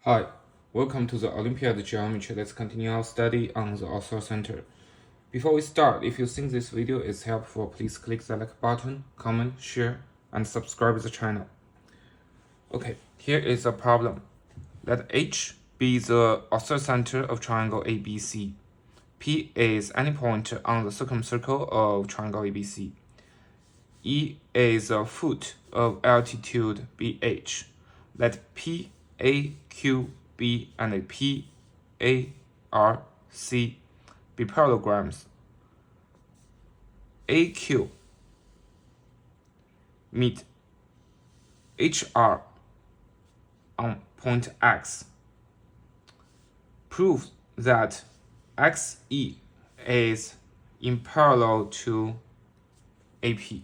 Hi, welcome to the Olympiad geometry. Let's continue our study on the Orthocenter. Before we start, if you think this video is helpful, please click the like button, comment, share, and subscribe the channel. Okay, here is a problem. Let H be the orthocenter of triangle ABC. P is any point on the circumcircle of triangle ABC. E is a foot of altitude BH. Let P, A, Q, B, and P, A, R, C be parallelograms. AQ meet HR on point X. Prove that XE is in parallel to AP.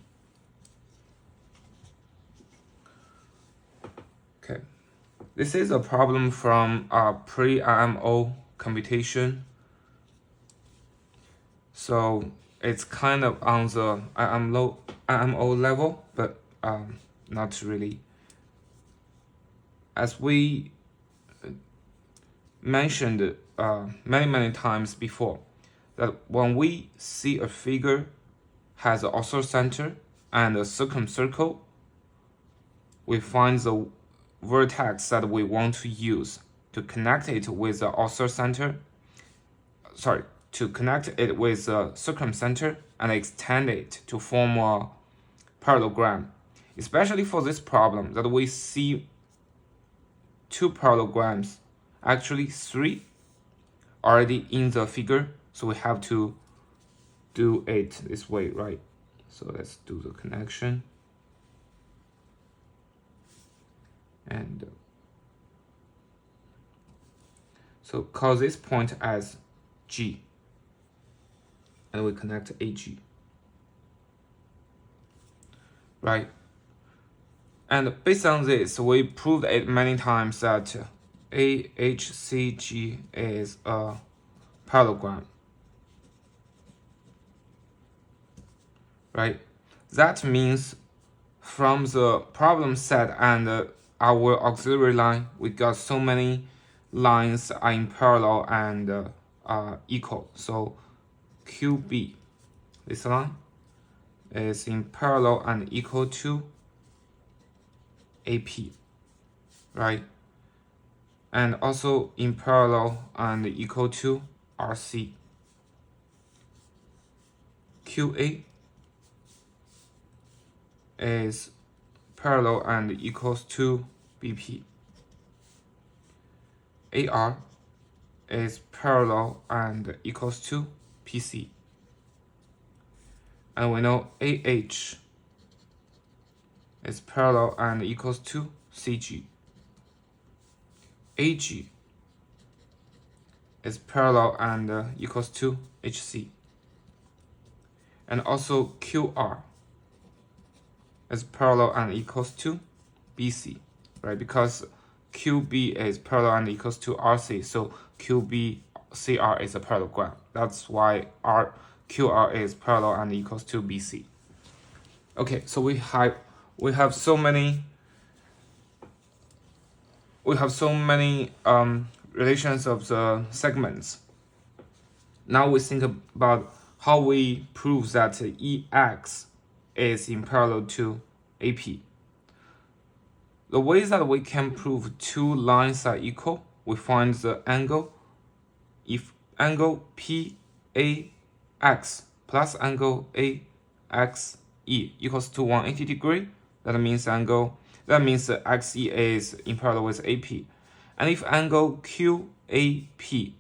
Okay, this is a problem from pre-IMO computation. So it's kind of on the IMO level, but not really. As we mentioned many times before, that when we see a figure has an orthocenter and a circumcircle, we find the vertex that we want to use to connect it with the orthocenter. To connect it with the circumcenter and extend it to form a parallelogram. Especially for this problem that we see two parallelograms, actually three, already in the figure. So we have to do it this way, right? So let's do the connection. And so call this point as G. And we connect AG. Right? And based on this, we proved it many times that AHCG is a parallelogram. Right? That means from the problem set and our auxiliary line, we got so many lines are in parallel and equal. So QB, this line, is in parallel and equal to AP, right? And also in parallel and equal to RC. QA is parallel and equals to BP. AR is parallel and equals to PC. And we know AH is parallel and equals to CG. AG is parallel and equals to HC. And also QR is parallel and equals to BC, right? Because QB is parallel and equals to RC, so QBCR is a parallelogram. That's why QR is parallel and equals to BC. Okay, so we have so many relations of the segments. Now we think about how we prove that EX is in parallel to AP. The way that we can prove two lines are equal, we find the angle. If angle PAX plus angle AXE equals to 180 degrees, that means that XE is in parallel with AP. And if angle QAP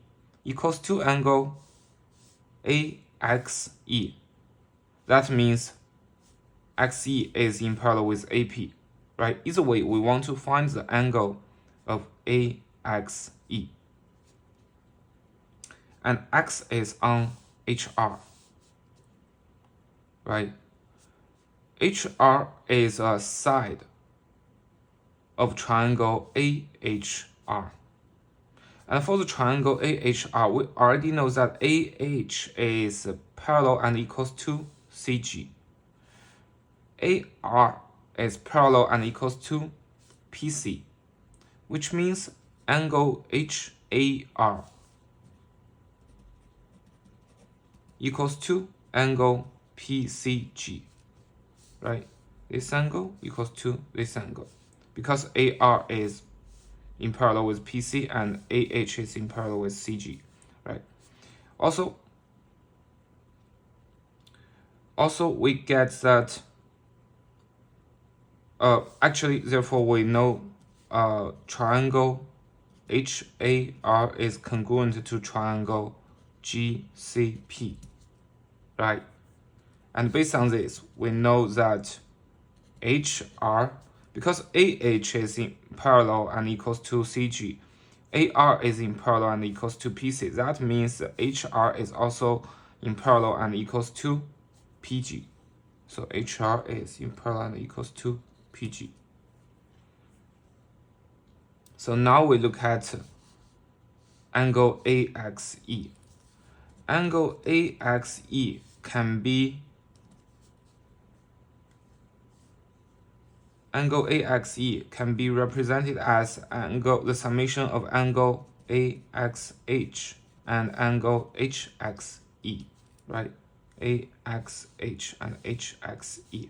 equals to angle AXE, that means XE is in parallel with AP, right? Either way, we want to find the angle of AXE. And X is on HR, right? HR is a side of triangle AHR. And for the triangle AHR, we already know that AH is parallel and equals to CG. AR is parallel and equals to PC, which means angle HAR equals to angle PCG, right? This angle equals to this angle, because AR is in parallel with PC and AH is in parallel with CG, right? Also we get that actually, therefore we know triangle HAR is congruent to triangle GCP, right? And based on this, we know that HR, because AH is in parallel and equals to CG, AR is in parallel and equals to PC. That means HR is also in parallel and equals to PG. So HR is in parallel and equals to PG. So now we look at angle AXE. Angle AXE can be represented as the summation of angle AXH and angle HXE, right? AXH and HXE,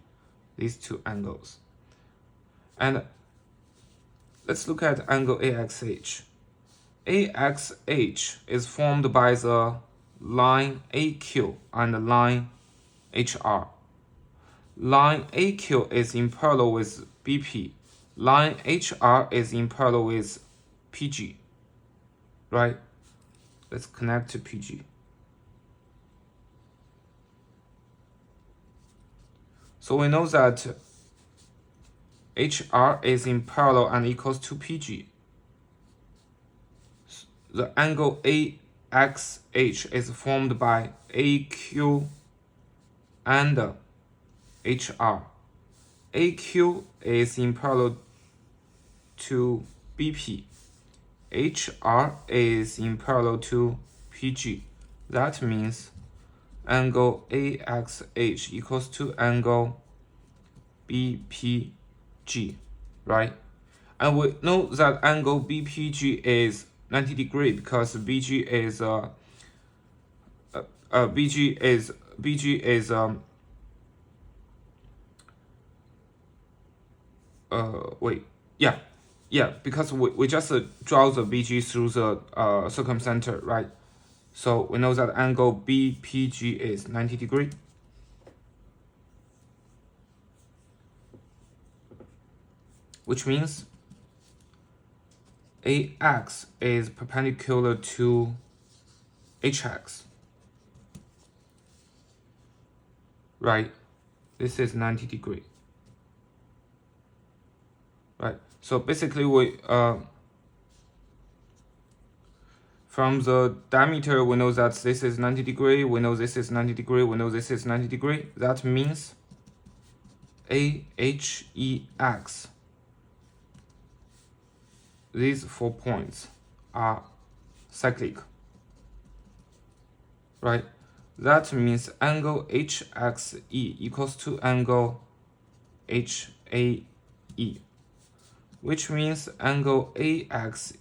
these two angles. And let's look at angle AXH. AXH is formed by the line AQ and the line HR. Line AQ is in parallel with BP. Line HR is in parallel with PG, right? Let's connect to PG. So we know that HR is in parallel and equals to PG. The angle AXH is formed by AQ and HR. AQ is in parallel to BP. HR is in parallel to PG. That means angle AXH equals to angle BPG, right? And we know that angle BPG is 90 degrees because BG is because we just draw the BG through the circumcenter, right? So we know that angle BPG is 90 degrees. Which means AX is perpendicular to HX, right? This is 90 degrees, right? So basically we from the diameter we know that this is 90 degrees, we know this is 90 degrees, we know this is 90 degrees. That means AHEX, these 4 points are cyclic, right? That means angle HXE equals to angle HAE, which means angle AXE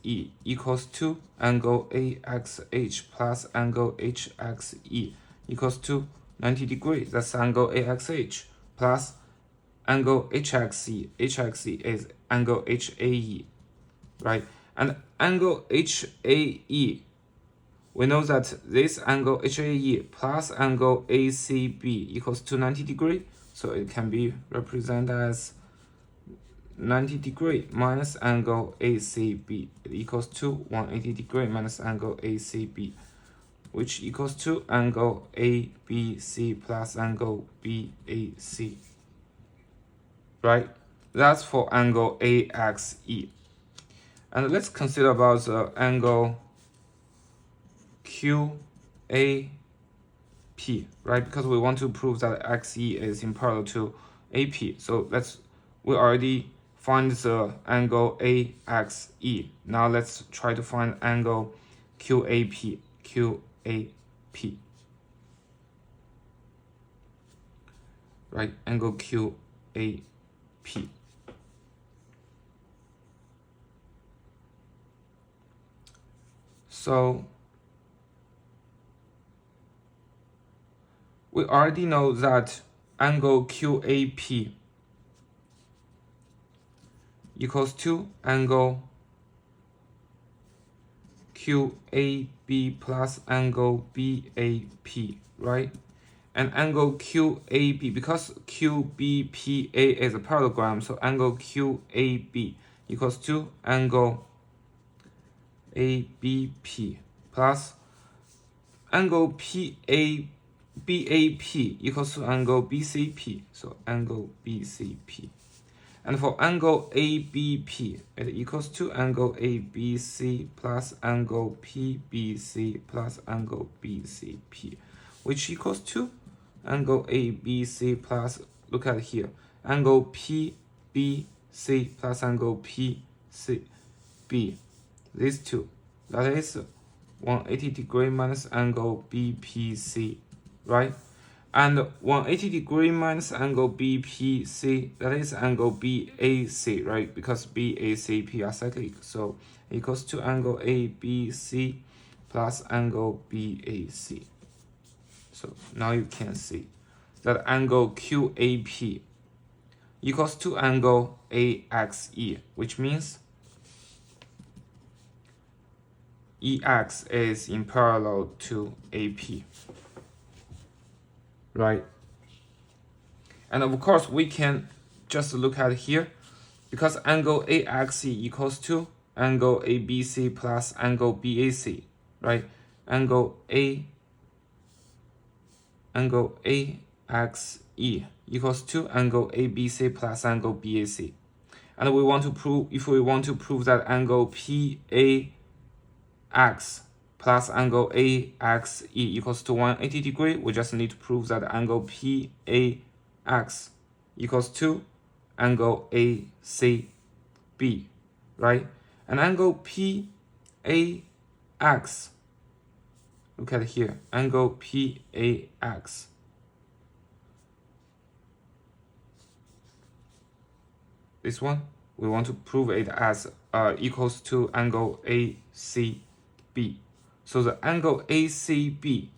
equals to angle AXH plus angle HXE equals to 90 degrees. That's angle AXH plus angle HXE. HXE is angle HAE, right? And angle HAE, we know that this angle HAE plus angle ACB equals to 90 degrees. So it can be represented as 90 degrees minus angle ACB. It equals to 180 degrees minus angle ACB, which equals to angle ABC plus angle BAC, right? That's for angle AXE. And let's consider about the angle QAP, right? Because we want to prove that XE is in parallel to AP. So we already find the angle AXE. Now let's try to find angle QAP. Right, angle QAP. So we already know that angle QAP equals to angle QAB plus angle BAP, right? And angle QAB, because QBPA is a parallelogram, so angle QAB equals to angle ABP plus angle BAP equals to angle BCP, so angle BCP. And for angle ABP, it equals to angle ABC plus angle PBC plus angle BCP, which equals to angle ABC plus, look at here, angle PBC plus angle PCB. These two, that is 180 degree minus angle BPC, right? And 180 degree minus angle BPC, that is angle BAC, right? Because BACP are cyclic, so equals to angle ABC plus angle BAC. So now you can see that angle QAP equals to angle AXE, which means EX is in parallel to AP, right? And of course, we can just look at here, because angle AXE equals to angle ABC plus angle BAC, right? Angle AXE equals to angle ABC plus angle BAC. And we want to prove, if we want to prove that angle PAX plus angle AXE equals to 180 degree, we just need to prove that angle PAX equals to angle ACB, right? And angle PAX, look at here, angle PAX this one, we want to prove it as equals to angle ACB. So the angle ACB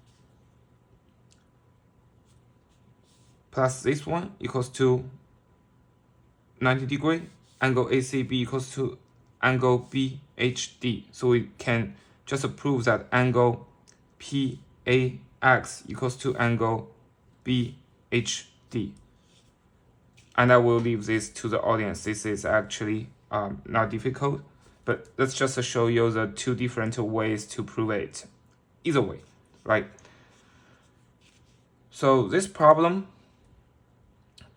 plus this one equals to 90 degree. Angle ACB equals to angle BHD. So we can just prove that angle PAX equals to angle BHD. And I will leave this to the audience. This is actually not difficult, but let's just show you the two different ways to prove it. Either way, right? So this problem,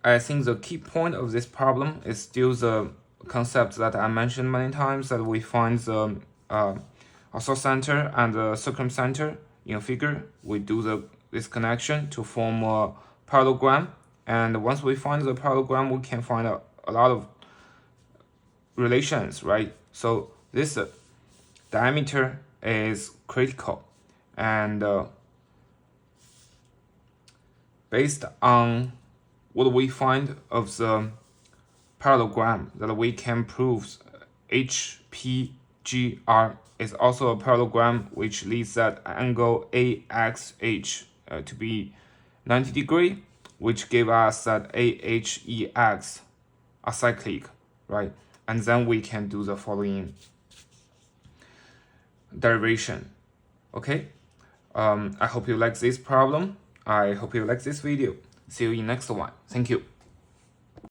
I think the key point of this problem is still the concept that I mentioned many times, that we find the orthocenter and the circumcenter in a figure. We do this connection to form a parallelogram. And once we find the parallelogram, we can find a lot of relations, right? So this diameter is critical. And based on what we find of the parallelogram, that we can prove HPGR is also a parallelogram, which leads that angle AXH to be 90 degree, which gave us that AHEX are cyclic, right? And then we can do the following derivation, okay? I hope you like this problem. I hope you like this video. See you in next one. Thank you.